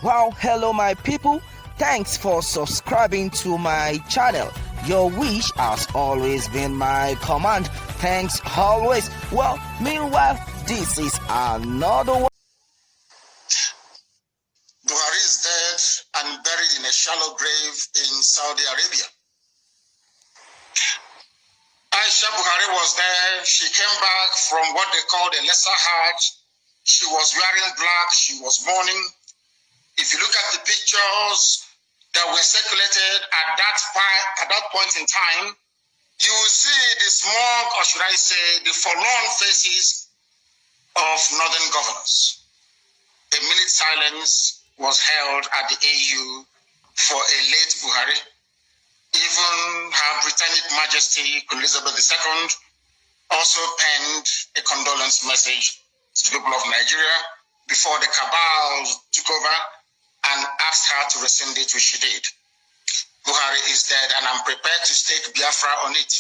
Wow, hello my people. Thanks for subscribing to my channel. Your wish has always been my command. Thanks always. Well, meanwhile, this is another one. Buhari is dead and buried in a shallow grave in Saudi Arabia. Aisha Buhari was there. She came back from what they called a lesser Hajj. She was wearing black. She was mourning. If you look at the pictures that were circulated at that point in time, you will see the smug, or should I say, the forlorn faces of northern governors. A minute silence was held at the AU for a late Buhari. Even Her Britannic Majesty Queen Elizabeth II also penned a condolence message to the people of Nigeria before the cabal took over and asked her to rescind it, which she did. Buhari is dead, and I'm prepared to stake Biafra on it.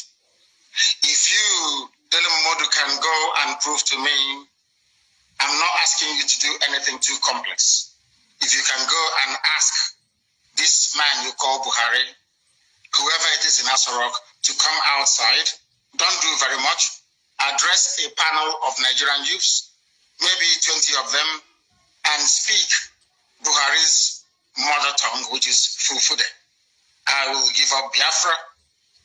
If you, Dele Momodu, can go and prove to me, I'm not asking you to do anything too complex. If you can go and ask this man you call Buhari, whoever it is in H0ÇKÜ, to come outside, don't do very much, address a panel of Nigerian youths, maybe 20 of them, and speak Buhari's mother tongue, which is Fulfude. I will give up Biafra.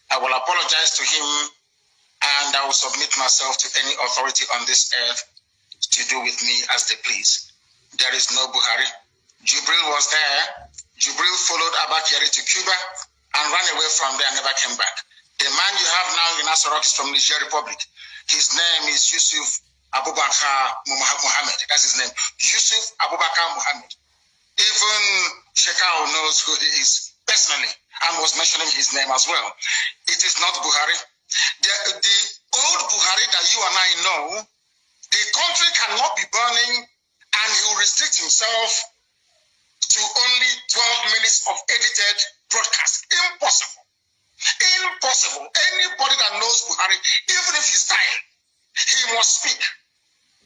I will apologize to him, and I will submit myself to any authority on this earth to do with me as they please. There is no Buhari. Jubril was there. Jubril followed Abba Kyari to Cuba and ran away from there and never came back. The man you have now in H0ÇKÜ is from Niger Republic. His name is Yusuf Abubakar Muhammad. That's his name. Yusuf Abubakar Muhammad. Even Shekau knows who he is personally and was mentioning his name as well. It is not Buhari. The old Buhari that you and I know, the country cannot be burning and he will restrict himself to only 12 minutes of edited broadcast. Impossible. Impossible. Anybody that knows Buhari, even if he's dying, he must speak.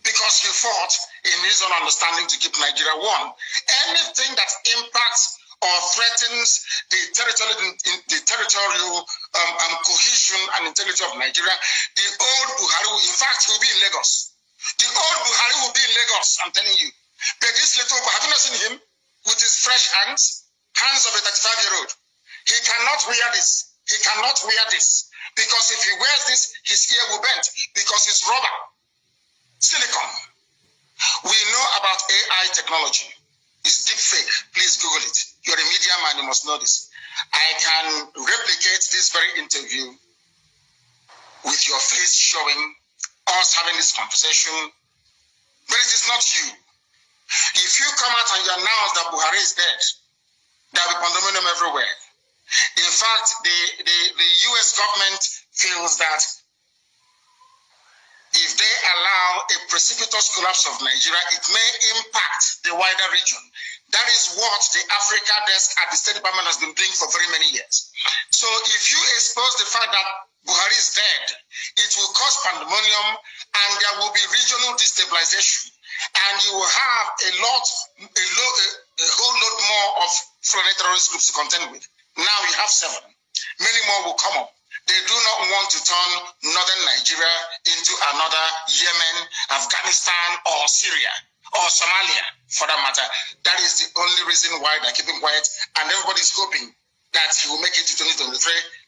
Because he fought in his own understanding to keep Nigeria one. Anything that impacts or threatens the territorial cohesion and integrity of Nigeria, the old Buhari, in fact, will be in Lagos. The old Buhari will be in Lagos, I'm telling you. But this little, have you not seen him with his fresh hands of a 35-year-old? He cannot wear this. He cannot wear this. Because if he wears this, his ear will bend because it's rubber. Silicon. We know about AI technology. It's deep fake. Please Google it. You're a media man, you must know this. I can replicate this very interview with your face showing us having this conversation, but it is not you. If you come out and you announce that Buhari is dead, there will be pandemonium everywhere. In fact, the US government feels that if they allow a precipitous collapse of Nigeria, it may impact the wider region. That is what the Africa desk at the State Department has been doing for very many years. So if you expose the fact that Buhari is dead, it will cause pandemonium and there will be regional destabilization. And you will have a whole lot more of foreign terrorist groups to contend with. Now you have 7. Many more will come up. They do not want to turn northern Nigeria into another Yemen, Afghanistan, or Syria, or Somalia, for that matter. That is the only reason why they're keeping quiet, and everybody's hoping that he will make it to 2023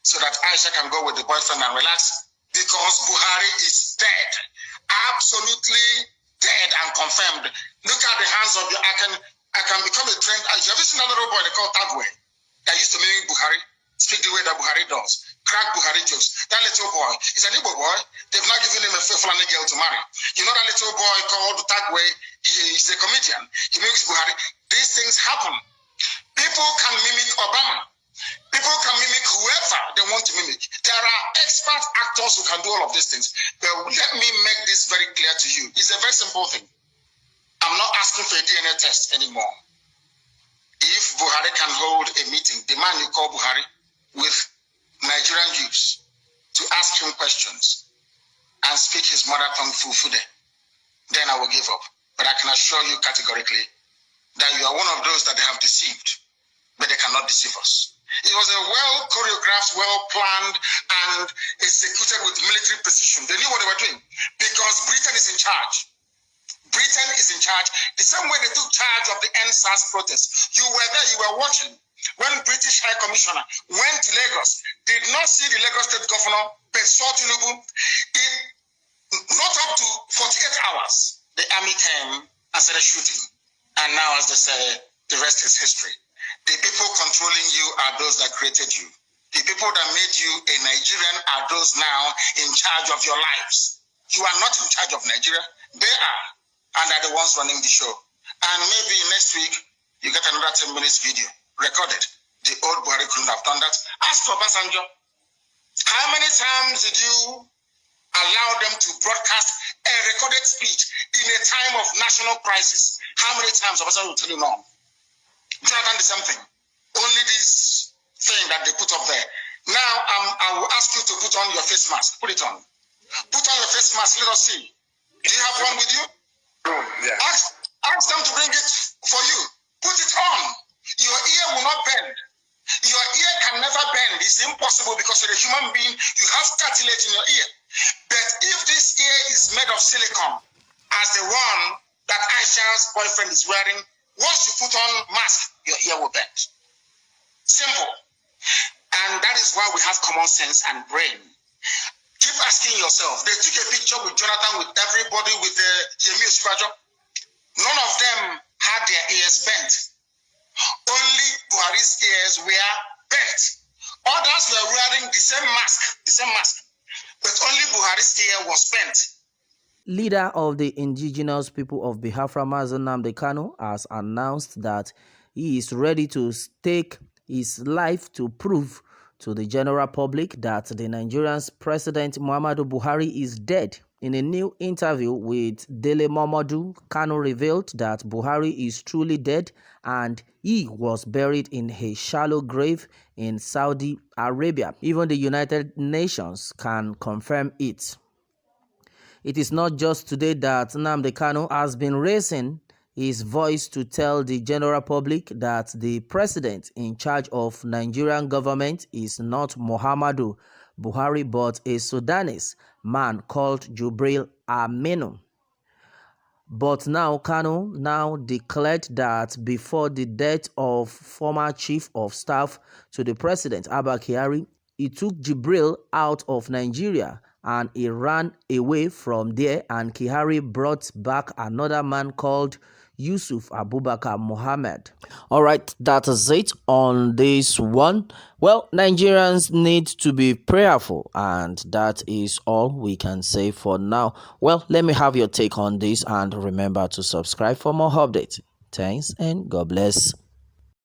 so that Aisha can go with the boyfriend and relax, because Buhari is dead. Absolutely dead and confirmed. Look at the hands of your, I can become a trend. Have you seen that little boy they call Tagwe that used to mimic Buhari? Speak the way that Buhari does. Crack Buhari jokes. That little boy is an Igbo boy. They've not given him a Fulani girl to marry. You know that little boy called Tagwe? He's a comedian. He mimics Buhari. These things happen. People can mimic Obama. People can mimic whoever they want to mimic. There are expert actors who can do all of these things. But let me make this very clear to you. It's a very simple thing. I'm not asking for a DNA test anymore. If Buhari can hold a meeting, the man you call Buhari, with Nigerian youths to ask him questions and speak his mother tongue Fulfude, then I will give up. But I can assure you categorically that you are one of those that they have deceived, but they cannot deceive us. It was a well choreographed, well planned, and executed with military precision. They knew what they were doing because Britain is in charge. Britain is in charge. The same way they took charge of the NSAS protest. You were there, you were watching. When British High Commissioner went to Lagos, did not see the Lagos State Governor, but saw Tinubu. In not up to 48 hours, the army came and started shooting. And now, as they say, the rest is history. The people controlling you are those that created you. The people that made you a Nigerian are those now in charge of your lives. You are not in charge of Nigeria. They are. And are the ones running the show. And maybe next week, you get another 10 minutes video recorded. The old Buhari couldn't have done that. Ask for Obasanjo. How many times did you allow them to broadcast a recorded speech in a time of national crisis? How many times Obasanjo will tell you no? Jonathan the same thing. Only this thing that they put up there. Now I will ask you to put on your face mask. Put it on. Put on your face mask. Let us see. Do you have one with you? Yeah. Ask them to bring it for you. Put it on. Your ear will not bend. Your ear can never bend. It's impossible because you're a human being. You have cartilage in your ear. But if this ear is made of silicone, as the one that Aisha's boyfriend is wearing, once you put on mask, your ear will bend. Simple. And that is why we have common sense and brain. Keep asking yourself. They took a picture with Jonathan, with everybody, with Yemi Osinbajo. None of them had their ears bent. Only Buhari's ears were bent. Others were wearing the same mask, but only Buhari's ear was bent. Leader of the indigenous people of Biafra, Nnamdi Kanu, has announced that he is ready to stake his life to prove to the general public that the Nigerian's President Momodu Buhari is dead. In a new interview with Dele Momodu, Kanu revealed that Buhari is truly dead and he was buried in a shallow grave in Saudi Arabia. Even the United Nations can confirm it. It is not just today that Nnamdi Kanu has been raising his voice to tell the general public that the president in charge of Nigerian government is not Muhammadu Buhari but a Sudanese man called Jubril Aminu. But now Kanu now declared that before the death of former chief of staff to the president Abba Kyari, he took Jubril out of Nigeria and he ran away from there, and Kyari brought back another man called Yusuf Abubakar Mohammed. All right, that is it on this one. Well, Nigerians need to be prayerful, and that is all we can say for now. Well, let me have your take on this, and remember to subscribe for more updates. Thanks and God bless.